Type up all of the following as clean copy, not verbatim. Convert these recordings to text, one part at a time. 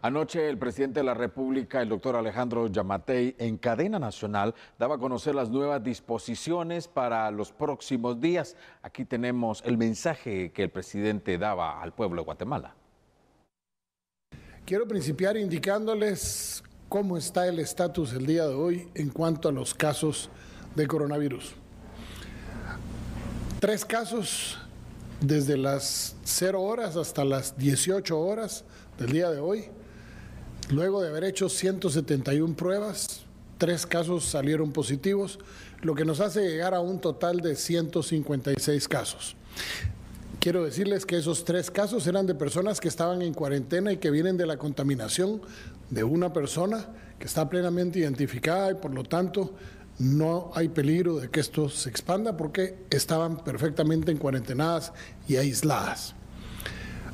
Anoche el presidente de la República, el doctor Alejandro Yamatei, en cadena nacional, daba a conocer las nuevas disposiciones para los próximos días. Aquí tenemos el mensaje que el presidente daba al pueblo de Guatemala. Quiero principiar indicándoles cómo está el estatus el día de hoy en cuanto a los casos de coronavirus. 3 casos desde las 0 horas hasta las 18 horas del día de hoy. Luego de haber hecho 171 pruebas, 3 casos salieron positivos, lo que nos hace llegar a un total de 156 casos. Quiero decirles que esos 3 casos eran de personas que estaban en cuarentena y que vienen de la contaminación de una persona que está plenamente identificada y por lo tanto no hay peligro de que esto se expanda porque estaban perfectamente en cuarentenadas y aisladas.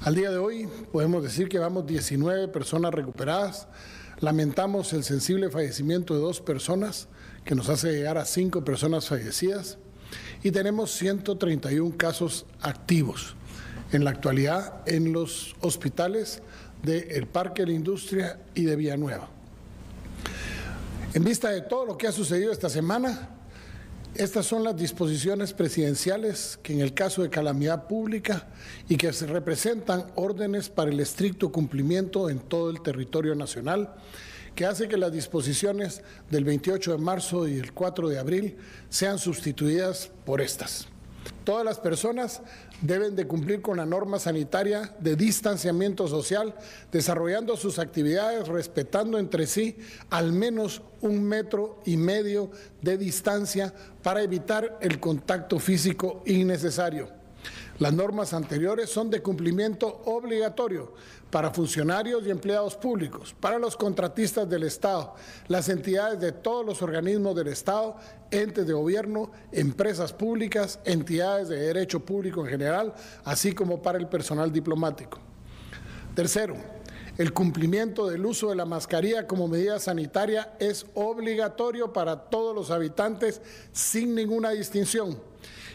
Al día de hoy podemos decir que vamos 19 personas recuperadas. Lamentamos el sensible fallecimiento de 2 personas, que nos hace llegar a 5 personas fallecidas, y tenemos 131 casos activos en la actualidad en los hospitales del Parque de la Industria y de Villanueva. En vista de todo lo que ha sucedido esta semana, estas son las disposiciones presidenciales que en el caso de calamidad pública y que se representan órdenes para el estricto cumplimiento en todo el territorio nacional, que hace que las disposiciones del 28 de marzo y el 4 de abril sean sustituidas por estas. Todas las personas deben de cumplir con la norma sanitaria de distanciamiento social, desarrollando sus actividades respetando entre sí al menos 1,5 metros de distancia para evitar el contacto físico innecesario. Las normas anteriores son de cumplimiento obligatorio para funcionarios y empleados públicos, para los contratistas del Estado, las entidades de todos los organismos del Estado, entes de gobierno, empresas públicas, entidades de derecho público en general, así como para el personal diplomático. Tercero, el cumplimiento del uso de la mascarilla como medida sanitaria es obligatorio para todos los habitantes sin ninguna distinción.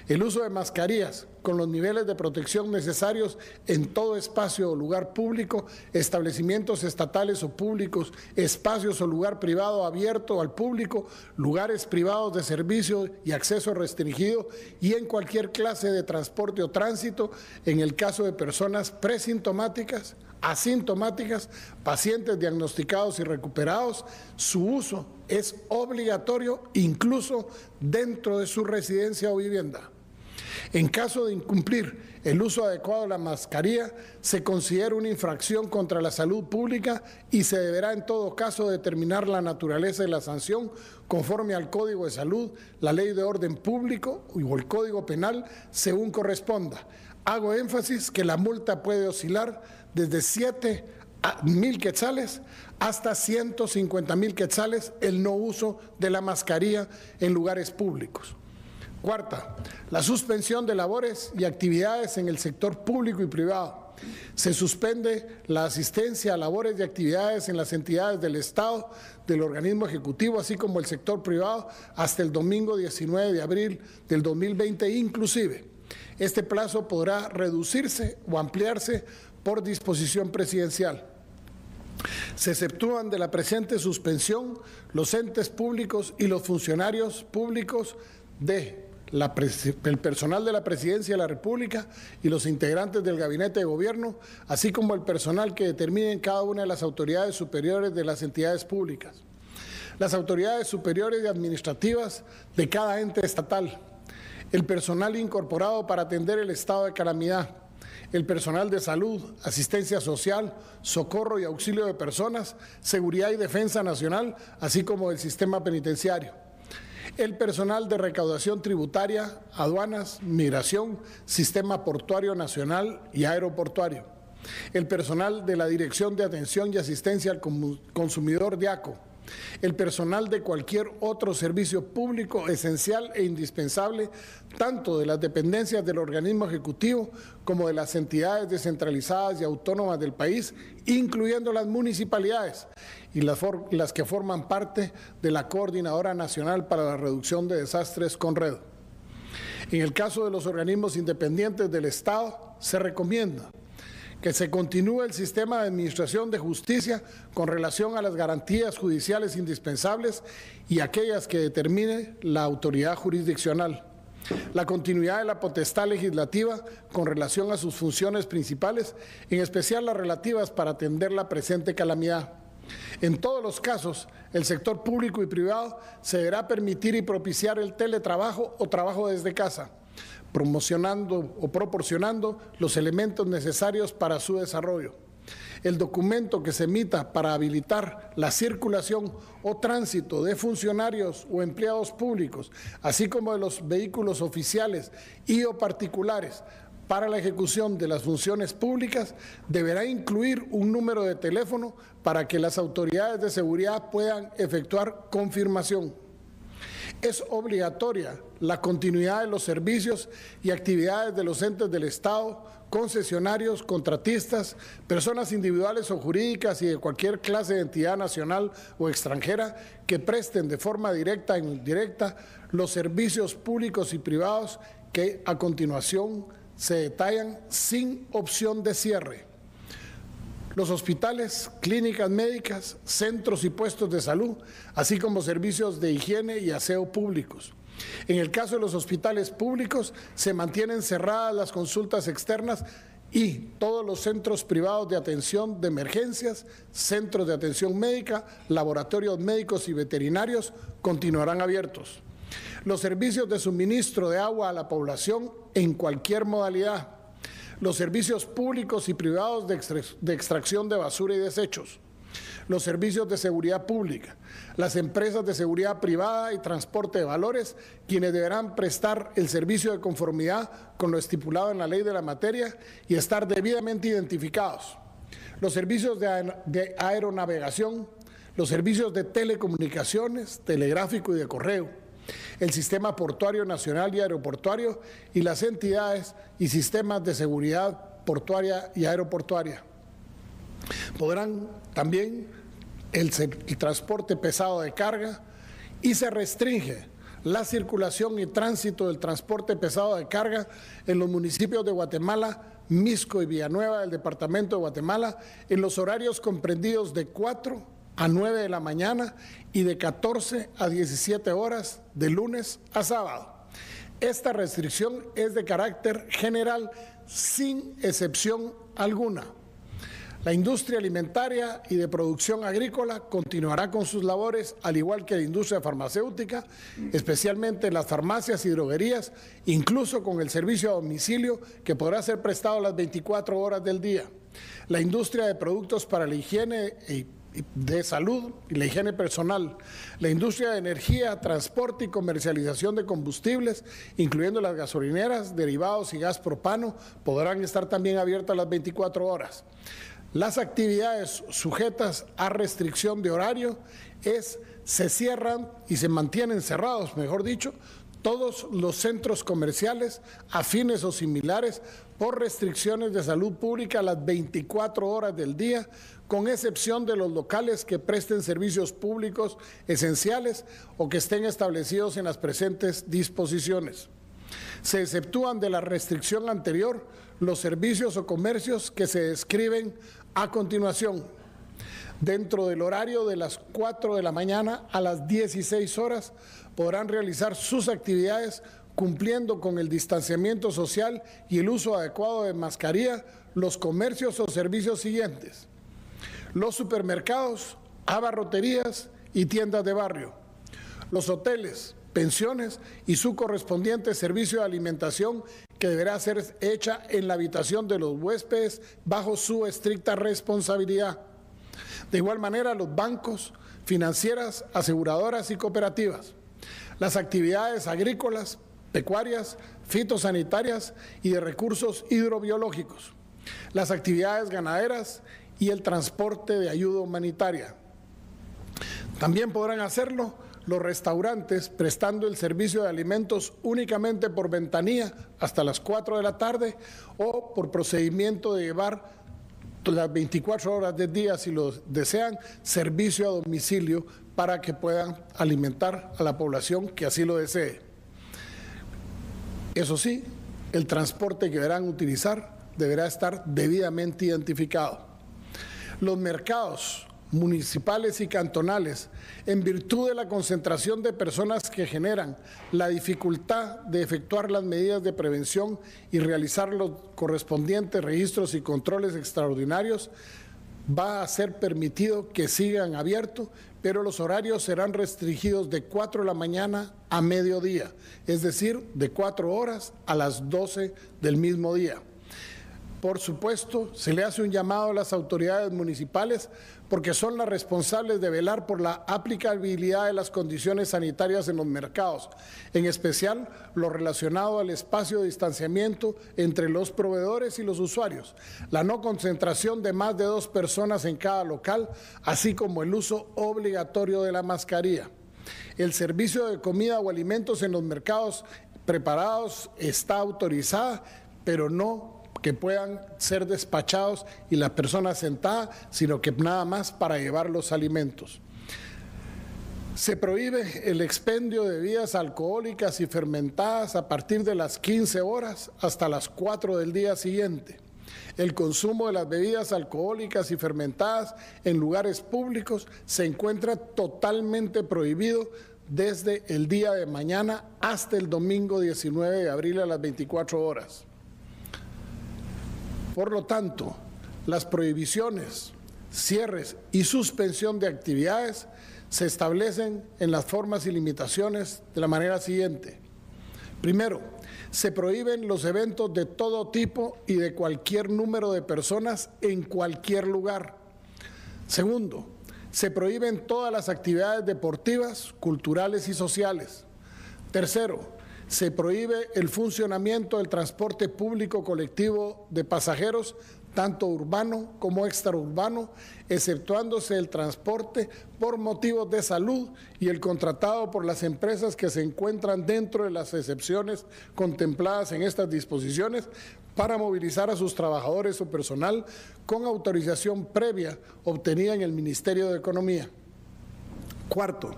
El uso de mascarillas con los niveles de protección necesarios en todo espacio o lugar público, establecimientos estatales o públicos, espacios o lugar privado abierto al público, lugares privados de servicio y acceso restringido y en cualquier clase de transporte o tránsito en el caso de personas presintomáticas, asintomáticas, pacientes diagnosticados y recuperados, su uso es obligatorio incluso dentro de su residencia o vivienda. En caso de incumplir el uso adecuado de la mascarilla, se considera una infracción contra la salud pública y se deberá en todo caso determinar la naturaleza de la sanción conforme al Código de Salud, la Ley de Orden Público o el Código Penal, según corresponda. Hago énfasis que la multa puede oscilar desde 7,000 quetzales hasta 150,000 quetzales el no uso de la mascarilla en lugares públicos. Cuarta, la suspensión de labores y actividades en el sector público y privado. Se suspende la asistencia a labores y actividades en las entidades del Estado, del organismo ejecutivo, así como el sector privado, hasta el domingo 19 de abril del 2020 inclusive. Este plazo podrá reducirse o ampliarse por disposición presidencial. Se exceptúan de la presente suspensión los entes públicos y los funcionarios públicos el personal de la Presidencia de la República y los integrantes del Gabinete de Gobierno, así como el personal que determinen cada una de las autoridades superiores de las entidades públicas. Las autoridades superiores y administrativas de cada ente estatal, el personal incorporado para atender el estado de calamidad, el personal de salud, asistencia social, socorro y auxilio de personas, seguridad y defensa nacional, así como el sistema penitenciario. El personal de recaudación tributaria, aduanas, migración, sistema portuario nacional y aeroportuario. El personal de la Dirección de Atención y Asistencia al Consumidor DIACO. El personal de cualquier otro servicio público esencial e indispensable, tanto de las dependencias del organismo ejecutivo como de las entidades descentralizadas y autónomas del país, incluyendo las municipalidades y las que forman parte de la Coordinadora Nacional para la Reducción de Desastres, CONRED. En el caso de los organismos independientes del Estado, se recomienda que se continúe el sistema de administración de justicia con relación a las garantías judiciales indispensables y aquellas que determine la autoridad jurisdiccional. La continuidad de la potestad legislativa con relación a sus funciones principales, en especial las relativas para atender la presente calamidad. En todos los casos, el sector público y privado se deberá permitir y propiciar el teletrabajo o trabajo desde casa, promocionando o proporcionando los elementos necesarios para su desarrollo. El documento que se emita para habilitar la circulación o tránsito de funcionarios o empleados públicos, así como de los vehículos oficiales y o particulares para la ejecución de las funciones públicas, deberá incluir un número de teléfono para que las autoridades de seguridad puedan efectuar confirmación. Es obligatoria la continuidad de los servicios y actividades de los entes del Estado, concesionarios, contratistas, personas individuales o jurídicas y de cualquier clase de entidad nacional o extranjera que presten de forma directa e indirecta los servicios públicos y privados que a continuación se detallan sin opción de cierre. Los hospitales, clínicas médicas, centros y puestos de salud, así como servicios de higiene y aseo públicos. En el caso de los hospitales públicos, se mantienen cerradas las consultas externas y todos los centros privados de atención de emergencias, centros de atención médica, laboratorios médicos y veterinarios continuarán abiertos. Los servicios de suministro de agua a la población en cualquier modalidad. Los servicios públicos y privados de extracción de basura y desechos, los servicios de seguridad pública, las empresas de seguridad privada y transporte de valores, quienes deberán prestar el servicio de conformidad con lo estipulado en la ley de la materia y estar debidamente identificados, los servicios de aeronavegación, los servicios de telecomunicaciones, telegráfico y de correo, el sistema portuario nacional y aeroportuario y las entidades y sistemas de seguridad portuaria y aeroportuaria. Podrán también el transporte pesado de carga y se restringe la circulación y tránsito del transporte pesado de carga en los municipios de Guatemala, Mixco y Villanueva del departamento de Guatemala en los horarios comprendidos de 4 a 9 de la mañana y de 14 a 17 horas de lunes a sábado. Esta restricción es de carácter general sin excepción alguna. La industria alimentaria y de producción agrícola continuará con sus labores, al igual que la industria farmacéutica, especialmente en las farmacias y droguerías, incluso con el servicio a domicilio que podrá ser prestado las 24 horas del día. La industria de productos para la higiene de salud y la higiene personal, la industria de energía, transporte y comercialización de combustibles, incluyendo las gasolineras, derivados y gas propano, podrán estar también abiertas las 24 horas. Las actividades sujetas a restricción de horario se cierran y se mantienen cerrados, mejor dicho, todos los centros comerciales afines o similares por restricciones de salud pública a las 24 horas del día, con excepción de los locales que presten servicios públicos esenciales o que estén establecidos en las presentes disposiciones. Se exceptúan de la restricción anterior los servicios o comercios que se describen a continuación. Dentro del horario de las 4 de la mañana a las 16 horas podrán realizar sus actividades cumpliendo con el distanciamiento social y el uso adecuado de mascarilla los comercios o servicios siguientes: los supermercados, abarroterías y tiendas de barrio, los hoteles, pensiones y su correspondiente servicio de alimentación que deberá ser hecha en la habitación de los huéspedes bajo su estricta responsabilidad. De igual manera, los bancos, financieras, aseguradoras y cooperativas, las actividades agrícolas, pecuarias, fitosanitarias y de recursos hidrobiológicos, las actividades ganaderas y el transporte de ayuda humanitaria. También podrán hacerlo los restaurantes prestando el servicio de alimentos únicamente por ventanilla hasta las 4 de la tarde o por procedimiento de llevar las 24 horas del día, si lo desean, servicio a domicilio para que puedan alimentar a la población que así lo desee. Eso sí, el transporte que deberán utilizar deberá estar debidamente identificado. Los mercados municipales y cantonales, en virtud de la concentración de personas que generan la dificultad de efectuar las medidas de prevención y realizar los correspondientes registros y controles extraordinarios, va a ser permitido que sigan abiertos, pero los horarios serán restringidos de 4 de la mañana a mediodía, es decir, de 4 horas a las 12 del mismo día. Por supuesto, se le hace un llamado a las autoridades municipales porque son las responsables de velar por la aplicabilidad de las condiciones sanitarias en los mercados, en especial lo relacionado al espacio de distanciamiento entre los proveedores y los usuarios, la no concentración de más de 2 personas en cada local, así como el uso obligatorio de la mascarilla. El servicio de comida o alimentos en los mercados preparados está autorizada, pero no que puedan ser despachados y la persona sentada, sino que nada más para llevar los alimentos. Se prohíbe el expendio de bebidas alcohólicas y fermentadas a partir de las 15 horas hasta las 4 del día siguiente. El consumo de las bebidas alcohólicas y fermentadas en lugares públicos se encuentra totalmente prohibido desde el día de mañana hasta el domingo 19 de abril a las 24 horas. Por lo tanto, las prohibiciones, cierres y suspensión de actividades se establecen en las formas y limitaciones de la manera siguiente. Primero, se prohíben los eventos de todo tipo y de cualquier número de personas en cualquier lugar. Segundo, se prohíben todas las actividades deportivas, culturales y sociales. Tercero, se prohíbe el funcionamiento del transporte público colectivo de pasajeros, tanto urbano como extraurbano, exceptuándose el transporte por motivos de salud y el contratado por las empresas que se encuentran dentro de las excepciones contempladas en estas disposiciones para movilizar a sus trabajadores o personal con autorización previa obtenida en el Ministerio de Economía. Cuarto,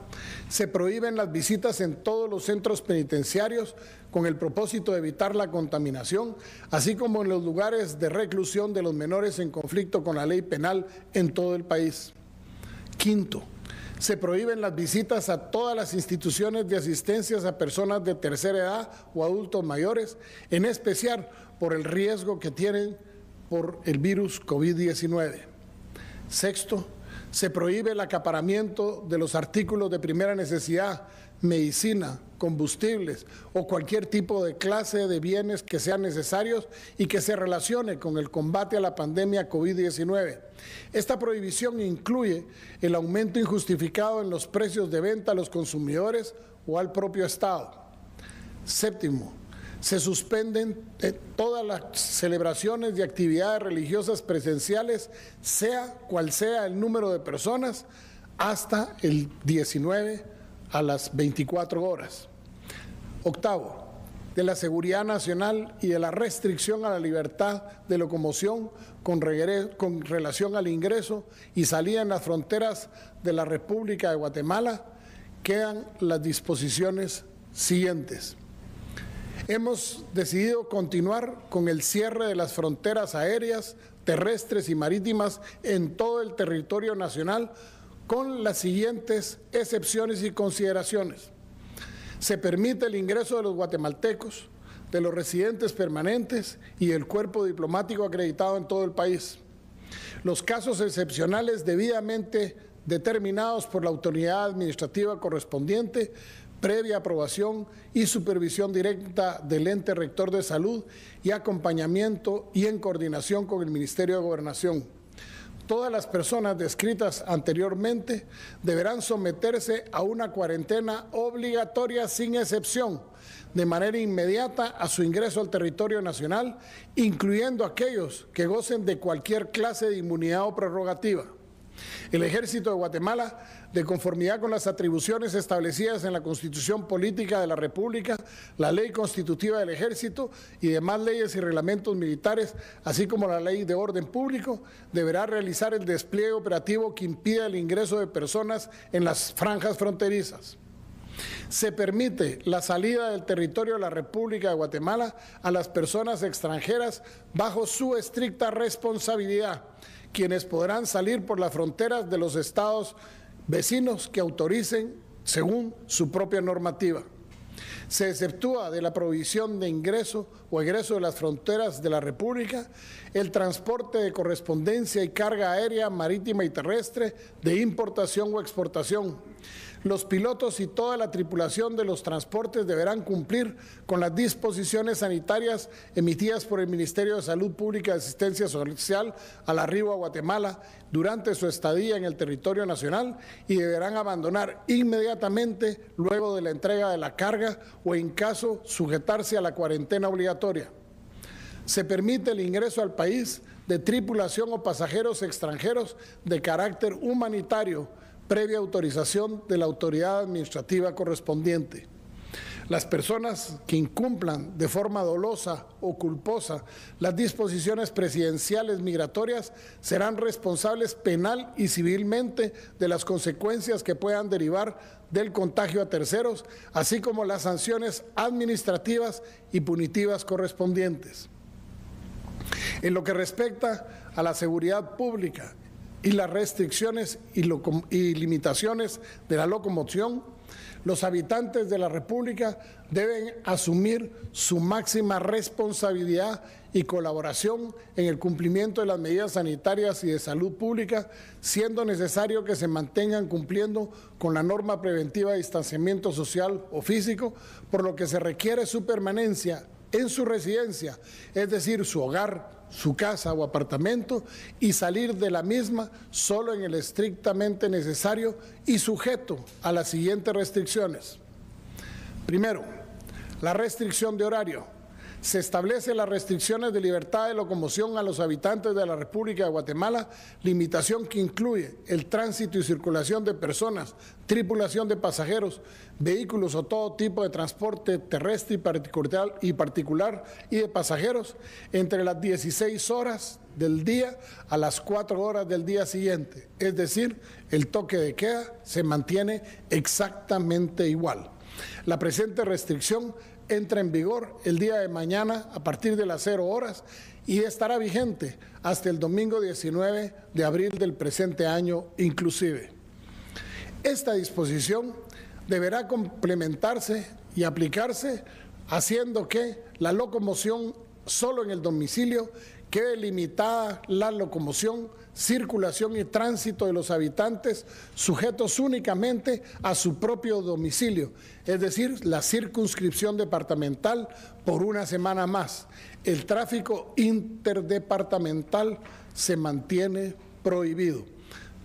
se prohíben las visitas en todos los centros penitenciarios con el propósito de evitar la contaminación, así como en los lugares de reclusión de los menores en conflicto con la ley penal en todo el país. Quinto, se prohíben las visitas a todas las instituciones de asistencia a personas de tercera edad o adultos mayores, en especial por el riesgo que tienen por el virus COVID-19. Sexto, se prohíbe el acaparamiento de los artículos de primera necesidad, medicina, combustibles o cualquier tipo de clase de bienes que sean necesarios y que se relacione con el combate a la pandemia COVID-19. Esta prohibición incluye el aumento injustificado en los precios de venta a los consumidores o al propio Estado. Séptimo, se suspenden todas las celebraciones y actividades religiosas presenciales, sea cual sea el número de personas, hasta el 19 a las 24 horas. Octavo, de la seguridad nacional y de la restricción a la libertad de locomoción con relación al ingreso y salida en las fronteras de la República de Guatemala, quedan las disposiciones siguientes. Hemos decidido continuar con el cierre de las fronteras aéreas, terrestres y marítimas en todo el territorio nacional con las siguientes excepciones y consideraciones. Se permite el ingreso de los guatemaltecos, de los residentes permanentes y del cuerpo diplomático acreditado en todo el país. Los casos excepcionales debidamente determinados por la autoridad administrativa correspondiente, previa aprobación y supervisión directa del ente rector de salud y acompañamiento y en coordinación con el Ministerio de Gobernación. Todas las personas descritas anteriormente deberán someterse a una cuarentena obligatoria sin excepción, de manera inmediata a su ingreso al territorio nacional, incluyendo aquellos que gocen de cualquier clase de inmunidad o prerrogativa. El Ejército de Guatemala, de conformidad con las atribuciones establecidas en la Constitución Política de la República, la Ley Constitutiva del Ejército y demás leyes y reglamentos militares, así como la Ley de Orden Público, deberá realizar el despliegue operativo que impida el ingreso de personas en las franjas fronterizas. Se permite la salida del territorio de la República de Guatemala a las personas extranjeras bajo su estricta responsabilidad, quienes podrán salir por las fronteras de los estados vecinos que autoricen según su propia normativa. Se exceptúa de la prohibición de ingreso o egreso de las fronteras de la República el transporte de correspondencia y carga aérea, marítima y terrestre, de importación o exportación. Los pilotos y toda la tripulación de los transportes deberán cumplir con las disposiciones sanitarias emitidas por el Ministerio de Salud Pública y Asistencia Social al arribo a Guatemala durante su estadía en el territorio nacional y deberán abandonar inmediatamente luego de la entrega de la carga o, en caso, sujetarse a la cuarentena obligatoria. Se permite el ingreso al país de tripulación o pasajeros extranjeros de carácter humanitario, previa autorización de la autoridad administrativa correspondiente. Las personas que incumplan de forma dolosa o culposa las disposiciones presidenciales migratorias serán responsables penal y civilmente de las consecuencias que puedan derivar del contagio a terceros, así como las sanciones administrativas y punitivas correspondientes. En lo que respecta a la seguridad pública y las restricciones y limitaciones de la locomoción, los habitantes de la República deben asumir su máxima responsabilidad y colaboración en el cumplimiento de las medidas sanitarias y de salud pública, siendo necesario que se mantengan cumpliendo con la norma preventiva de distanciamiento social o físico, por lo que se requiere su permanencia en su residencia, es decir, su hogar, su casa o apartamento, y salir de la misma solo en el estrictamente necesario y sujeto a las siguientes restricciones. Primero, la restricción de horario. Se establecen las restricciones de libertad de locomoción a los habitantes de la República de Guatemala, limitación que incluye el tránsito y circulación de personas, tripulación de pasajeros, vehículos o todo tipo de transporte terrestre y particular y de pasajeros entre las 16 horas del día a las 4 horas del día siguiente. Es decir, el toque de queda se mantiene exactamente igual. La presente restricción entra en vigor el día de mañana a partir de las 0 horas y estará vigente hasta el domingo 19 de abril del presente año inclusive. Esta disposición deberá complementarse y aplicarse haciendo que la locomoción solo en el domicilio quede limitada la locomoción, circulación y tránsito de los habitantes sujetos únicamente a su propio domicilio, es decir, la circunscripción departamental por una semana más. El tráfico interdepartamental se mantiene prohibido,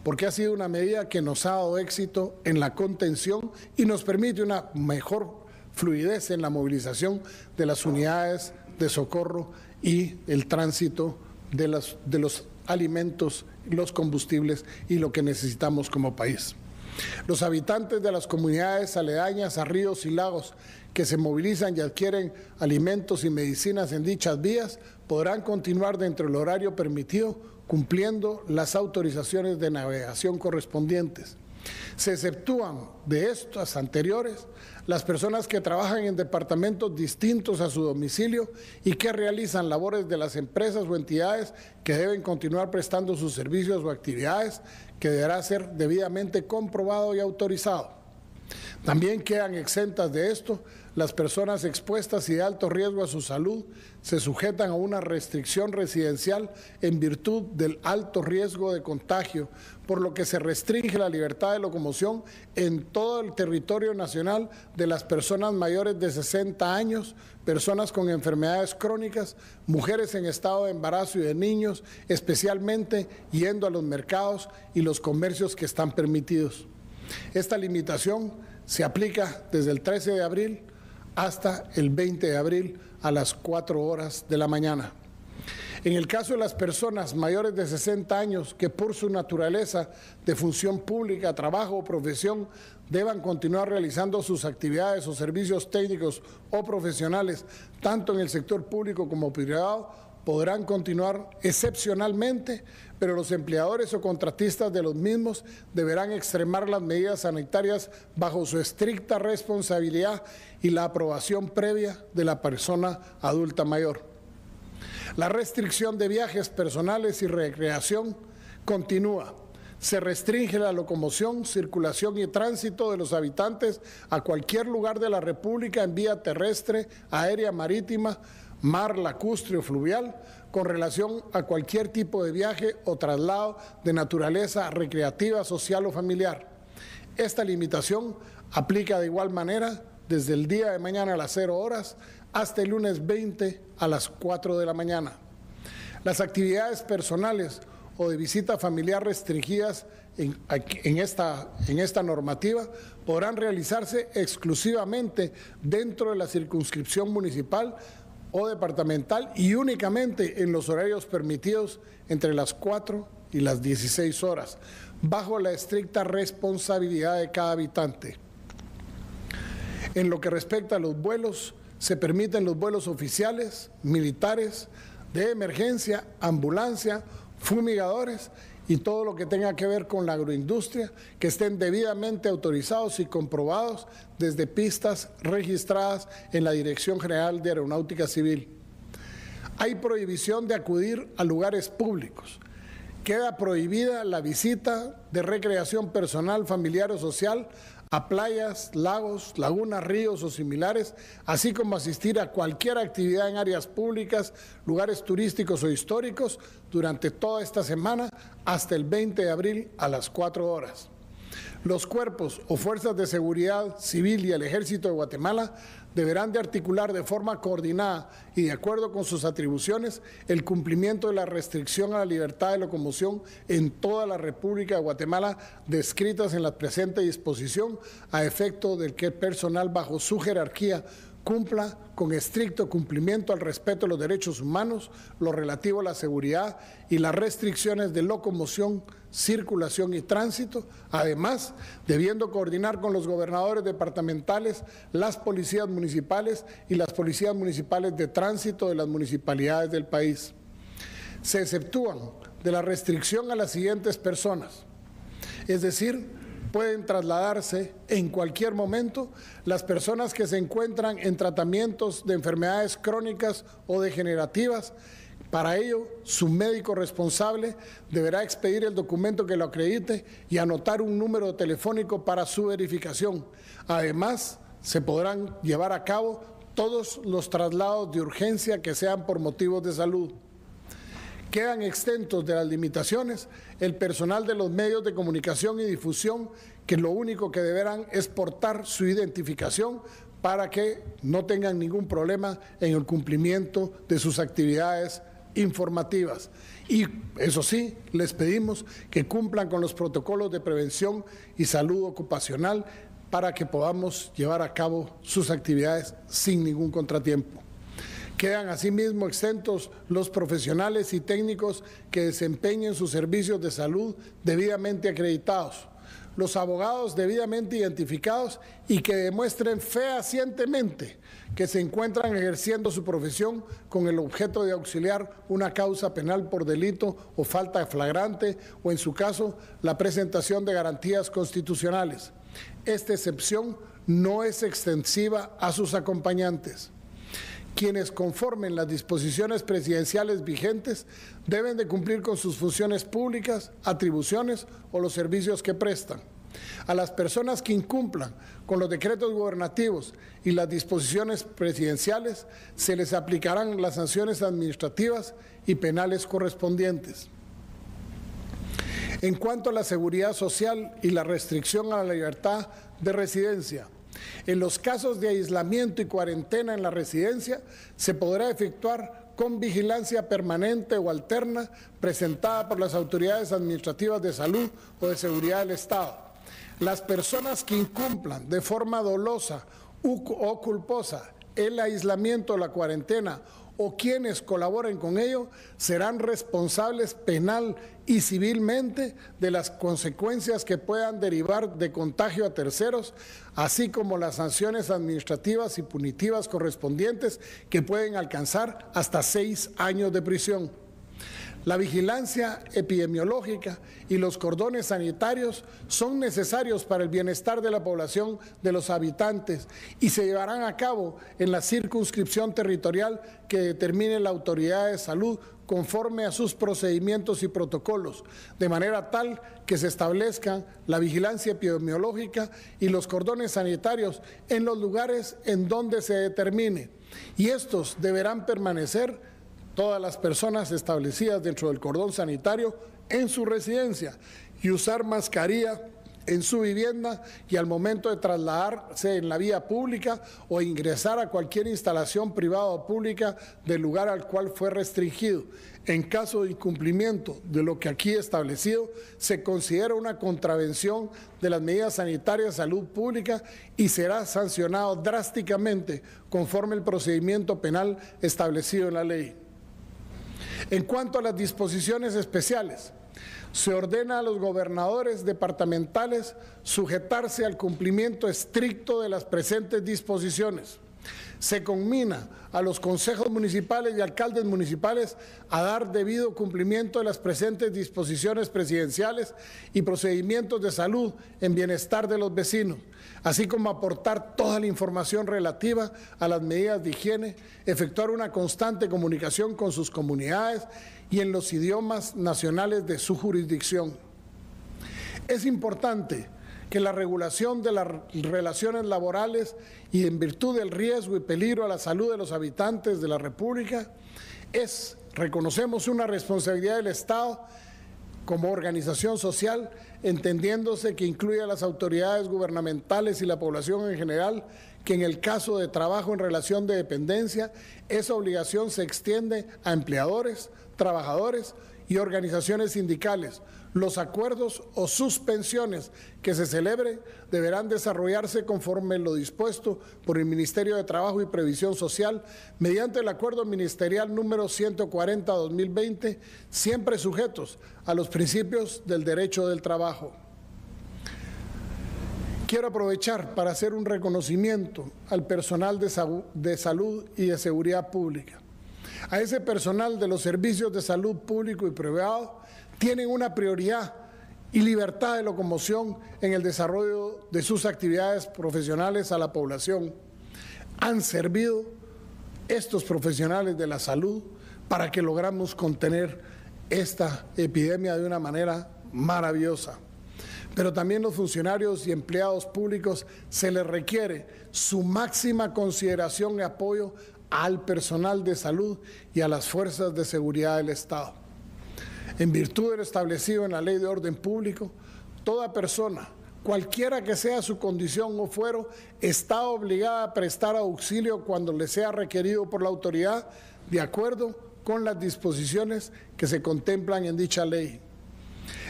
porque ha sido una medida que nos ha dado éxito en la contención y nos permite una mejor fluidez en la movilización de las unidades de socorro y el tránsito de los alimentos, los combustibles y lo que necesitamos como país. Los habitantes de las comunidades aledañas a ríos y lagos que se movilizan y adquieren alimentos y medicinas en dichas vías podrán continuar dentro del horario permitido, cumpliendo las autorizaciones de navegación correspondientes. Se exceptúan de estas anteriores las personas que trabajan en departamentos distintos a su domicilio y que realizan labores de las empresas o entidades que deben continuar prestando sus servicios o actividades, que deberá ser debidamente comprobado y autorizado. También quedan exentas de esto las personas expuestas y de alto riesgo a su salud, se sujetan a una restricción residencial en virtud del alto riesgo de contagio, por lo que se restringe la libertad de locomoción en todo el territorio nacional de las personas mayores de 60 años, personas con enfermedades crónicas, mujeres en estado de embarazo y de niños, especialmente yendo a los mercados y los comercios que están permitidos. Esta limitación se aplica desde el 13 de abril hasta el 20 de abril a las 4 horas de la mañana. En el caso de las personas mayores de 60 años que por su naturaleza de función pública, trabajo o profesión deban continuar realizando sus actividades o servicios técnicos o profesionales, tanto en el sector público como privado, podrán continuar excepcionalmente, pero los empleadores o contratistas de los mismos deberán extremar las medidas sanitarias bajo su estricta responsabilidad y la aprobación previa de la persona adulta mayor. La restricción de viajes personales y recreación continúa. Se restringe la locomoción, circulación y tránsito de los habitantes a cualquier lugar de la República en vía terrestre, aérea, marítima, mar, lacustre o fluvial, con relación a cualquier tipo de viaje o traslado de naturaleza recreativa, social o familiar. Esta limitación aplica de igual manera desde el día de mañana a las 0 horas hasta el lunes 20 a las 4 de la mañana. Las actividades personales o de visita familiar restringidas en esta normativa podrán realizarse exclusivamente dentro de la circunscripción municipal o departamental y únicamente en los horarios permitidos entre las 4 y las 16 horas, bajo la estricta responsabilidad de cada habitante. En lo que respecta a los vuelos, se permiten los vuelos oficiales, militares, de emergencia, ambulancia, fumigadores y todo lo que tenga que ver con la agroindustria, que estén debidamente autorizados y comprobados desde pistas registradas en la Dirección General de Aeronáutica Civil. Hay prohibición de acudir a lugares públicos. Queda prohibida la visita de recreación personal, familiar o social a playas, lagos, lagunas, ríos o similares, así como asistir a cualquier actividad en áreas públicas, lugares turísticos o históricos durante toda esta semana hasta el 20 de abril a las 4 horas. Los cuerpos o fuerzas de seguridad civil y el Ejército de Guatemala deberán de articular de forma coordinada y de acuerdo con sus atribuciones el cumplimiento de la restricción a la libertad de locomoción en toda la República de Guatemala descritas en la presente disposición, a efecto del que el personal bajo su jerarquía cumpla con estricto cumplimiento al respeto de los derechos humanos, lo relativo a la seguridad y las restricciones de locomoción, circulación y tránsito, además debiendo coordinar con los gobernadores departamentales, las policías municipales y las policías municipales de tránsito de las municipalidades del país. Se exceptúan de la restricción a las siguientes personas, es decir, pueden trasladarse en cualquier momento las personas que se encuentran en tratamientos de enfermedades crónicas o degenerativas. Para ello, su médico responsable deberá expedir el documento que lo acredite y anotar un número telefónico para su verificación. Además, se podrán llevar a cabo todos los traslados de urgencia que sean por motivos de salud. Quedan exentos de las limitaciones el personal de los medios de comunicación y difusión, que lo único que deberán es portar su identificación para que no tengan ningún problema en el cumplimiento de sus actividades informativas. Y eso sí, les pedimos que cumplan con los protocolos de prevención y salud ocupacional para que podamos llevar a cabo sus actividades sin ningún contratiempo. Quedan asimismo exentos los profesionales y técnicos que desempeñen sus servicios de salud debidamente acreditados, los abogados debidamente identificados y que demuestren fehacientemente que se encuentran ejerciendo su profesión con el objeto de auxiliar una causa penal por delito o falta flagrante o, en su caso, la presentación de garantías constitucionales. Esta excepción no es extensiva a sus acompañantes. Quienes conformen las disposiciones presidenciales vigentes deben de cumplir con sus funciones públicas, atribuciones o los servicios que prestan. A las personas que incumplan con los decretos gubernativos y las disposiciones presidenciales se les aplicarán las sanciones administrativas y penales correspondientes. En cuanto a la seguridad social y la restricción a la libertad de residencia, en los casos de aislamiento y cuarentena en la residencia, se podrá efectuar con vigilancia permanente o alterna presentada por las autoridades administrativas de salud o de seguridad del Estado. Las personas que incumplan de forma dolosa o culposa el aislamiento o la cuarentena o quienes colaboren con ello serán responsables penal y civilmente de las consecuencias que puedan derivar de contagio a terceros, así como las sanciones administrativas y punitivas correspondientes que pueden alcanzar hasta 6 años de prisión. La vigilancia epidemiológica y los cordones sanitarios son necesarios para el bienestar de la población, de los habitantes, y se llevarán a cabo en la circunscripción territorial que determine la autoridad de salud conforme a sus procedimientos y protocolos, de manera tal que se establezcan la vigilancia epidemiológica y los cordones sanitarios en los lugares en donde se determine, y estos deberán permanecer todas las personas establecidas dentro del cordón sanitario en su residencia y usar mascarilla en su vivienda y al momento de trasladarse en la vía pública o ingresar a cualquier instalación privada o pública del lugar al cual fue restringido. En caso de incumplimiento de lo que aquí establecido, se considera una contravención de las medidas sanitarias de salud pública y será sancionado drásticamente conforme el procedimiento penal establecido en la ley. En cuanto a las disposiciones especiales, se ordena a los gobernadores departamentales sujetarse al cumplimiento estricto de las presentes disposiciones. Se conmina a los consejos municipales y alcaldes municipales a dar debido cumplimiento de las presentes disposiciones presidenciales y procedimientos de salud en bienestar de los vecinos, así como aportar toda la información relativa a las medidas de higiene, efectuar una constante comunicación con sus comunidades y en los idiomas nacionales de su jurisdicción. Es importante que la regulación de las relaciones laborales y en virtud del riesgo y peligro a la salud de los habitantes de la República reconocemos una responsabilidad del Estado como organización social, entendiéndose que incluye a las autoridades gubernamentales y la población en general, que en el caso de trabajo en relación de dependencia, esa obligación se extiende a empleadores, trabajadores y organizaciones sindicales. Los acuerdos o suspensiones que se celebren deberán desarrollarse conforme lo dispuesto por el Ministerio de Trabajo y Previsión Social mediante el Acuerdo Ministerial número 140/2020, siempre sujetos a los principios del derecho del trabajo. Quiero aprovechar para hacer un reconocimiento al personal de salud y de seguridad pública. A ese personal de los servicios de salud público y privado tienen una prioridad y libertad de locomoción en el desarrollo de sus actividades profesionales a la población. Han servido estos profesionales de la salud para que logramos contener esta epidemia de una manera maravillosa. Pero también los funcionarios y empleados públicos se les requiere su máxima consideración y apoyo al personal de salud y a las fuerzas de seguridad del Estado. En virtud de lo establecido en la Ley de Orden Público, toda persona, cualquiera que sea su condición o fuero, está obligada a prestar auxilio cuando le sea requerido por la autoridad, de acuerdo con las disposiciones que se contemplan en dicha ley.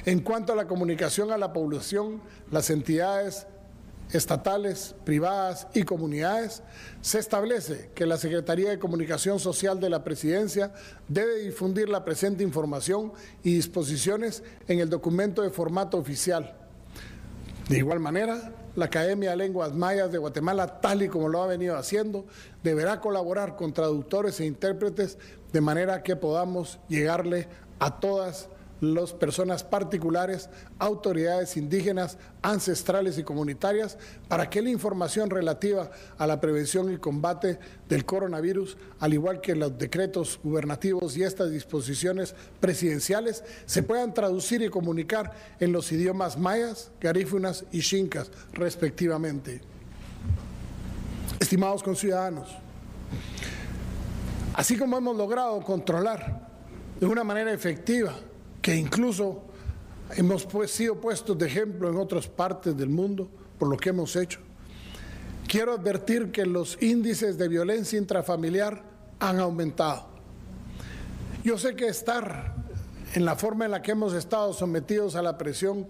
En cuanto a la comunicación a la población, las entidades estatales, privadas y comunidades, se establece que la Secretaría de Comunicación Social de la Presidencia debe difundir la presente información y disposiciones en el documento de formato oficial. De igual manera, la Academia de Lenguas Mayas de Guatemala, tal y como lo ha venido haciendo, deberá colaborar con traductores e intérpretes de manera que podamos llegarle a todas las personas particulares, autoridades indígenas, ancestrales y comunitarias, para que la información relativa a la prevención y combate del coronavirus, al igual que los decretos gubernativos y estas disposiciones presidenciales, se puedan traducir y comunicar en los idiomas mayas, garífunas y xincas, respectivamente. Estimados conciudadanos, así como hemos logrado controlar de una manera efectiva, que incluso hemos sido puestos de ejemplo en otras partes del mundo por lo que hemos hecho, quiero advertir que los índices de violencia intrafamiliar han aumentado. Yo sé que estar en la forma en la que hemos estado sometidos a la presión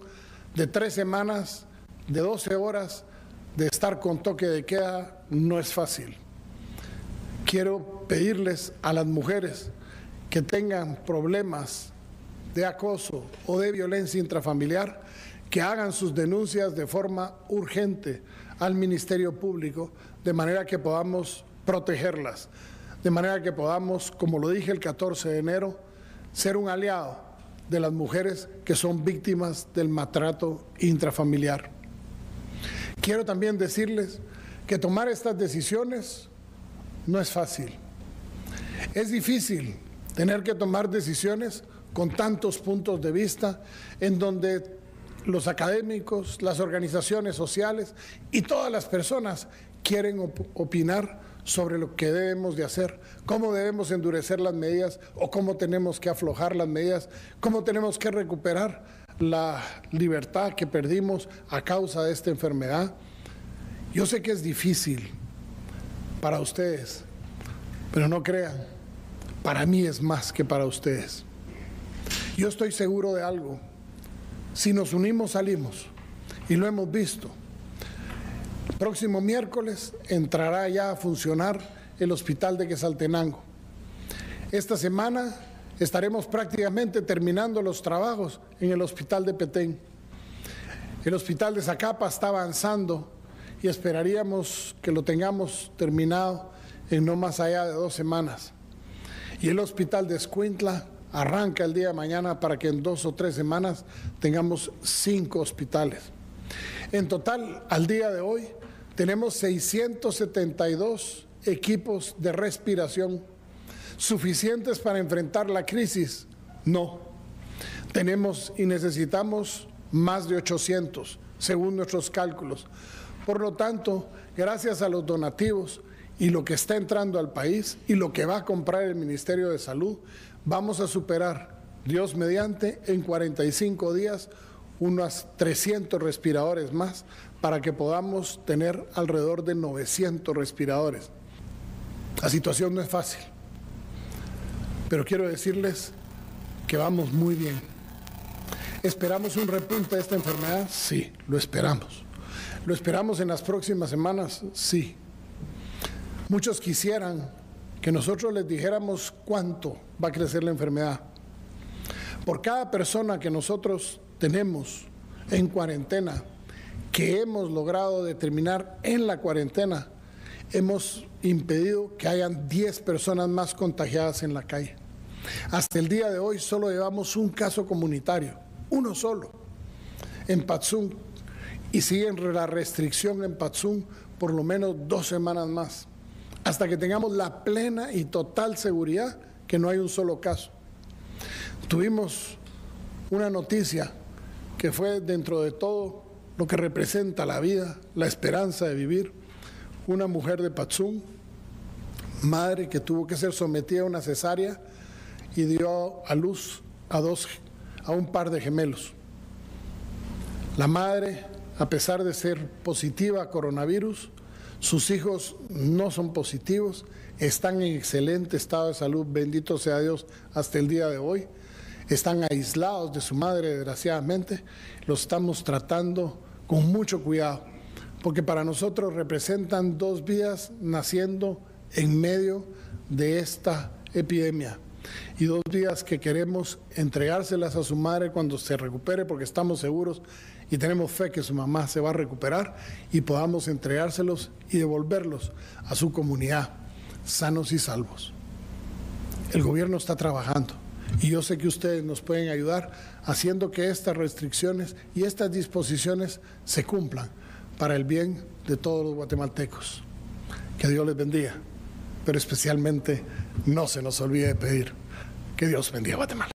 de 3 semanas, de 12 horas, de estar con toque de queda, no es fácil. quiero pedirles a las mujeres que tengan problemas de acoso o de violencia intrafamiliar que hagan sus denuncias de forma urgente al Ministerio Público, de manera que podamos protegerlas, de manera que podamos, como lo dije el 14 de enero, ser un aliado de las mujeres que son víctimas del maltrato intrafamiliar. Quiero también decirles que tomar estas decisiones no es fácil. Es difícil tener que tomar decisiones con tantos puntos de vista en donde los académicos, las organizaciones sociales y todas las personas quieren opinar sobre lo que debemos de hacer, cómo debemos endurecer las medidas o cómo tenemos que aflojar las medidas, cómo tenemos que recuperar la libertad que perdimos a causa de esta enfermedad. Yo sé que es difícil para ustedes, pero no crean, para mí es más que para ustedes. Yo estoy seguro de algo. Si nos unimos, salimos, y lo hemos visto. El próximo miércoles entrará ya a funcionar el hospital de Quetzaltenango. Esta semana estaremos prácticamente terminando los trabajos en el hospital de Petén. El hospital de Zacapa está avanzando y esperaríamos que lo tengamos terminado en no más allá de 2 semanas. Y el hospital de Escuintla arranca el día de mañana para que en 2 o 3 semanas tengamos 5 hospitales. En total, al día de hoy, tenemos 672 equipos de respiración. ¿Suficientes para enfrentar la crisis? No. Tenemos y necesitamos más de 800, según nuestros cálculos. Por lo tanto, gracias a los donativos y lo que está entrando al país y lo que va a comprar el Ministerio de Salud, vamos a superar, Dios mediante, en 45 días, unos 300 respiradores más para que podamos tener alrededor de 900 respiradores. La situación no es fácil, pero quiero decirles que vamos muy bien. ¿Esperamos un repunte de esta enfermedad? Sí, lo esperamos. ¿Lo esperamos en las próximas semanas? Sí. Muchos quisieran que nosotros les dijéramos cuánto va a crecer la enfermedad. Por cada persona que nosotros tenemos en cuarentena, que hemos logrado determinar en la cuarentena, hemos impedido que hayan 10 personas más contagiadas en la calle. Hasta el día de hoy solo llevamos un caso comunitario, uno solo, en Patzún, y sigue la restricción en Patzún por lo menos 2 semanas más, hasta que tengamos la plena y total seguridad que no hay un solo caso. Tuvimos una noticia que fue, dentro de todo lo que representa la vida, la esperanza de vivir, una mujer de Patzún, madre que tuvo que ser sometida a una cesárea y dio a luz a un par de gemelos. La madre, a pesar de ser positiva a coronavirus, sus hijos no son positivos, están en excelente estado de salud, bendito sea Dios, hasta el día de hoy. Están aislados de su madre, desgraciadamente. Los estamos tratando con mucho cuidado, porque para nosotros representan 2 vidas naciendo en medio de esta epidemia y 2 vidas que queremos entregárselas a su madre cuando se recupere, porque estamos seguros y tenemos fe que su mamá se va a recuperar y podamos entregárselos y devolverlos a su comunidad sanos y salvos. El gobierno está trabajando y yo sé que ustedes nos pueden ayudar haciendo que estas restricciones y estas disposiciones se cumplan para el bien de todos los guatemaltecos. Que Dios les bendiga, pero especialmente no se nos olvide de pedir que Dios bendiga a Guatemala.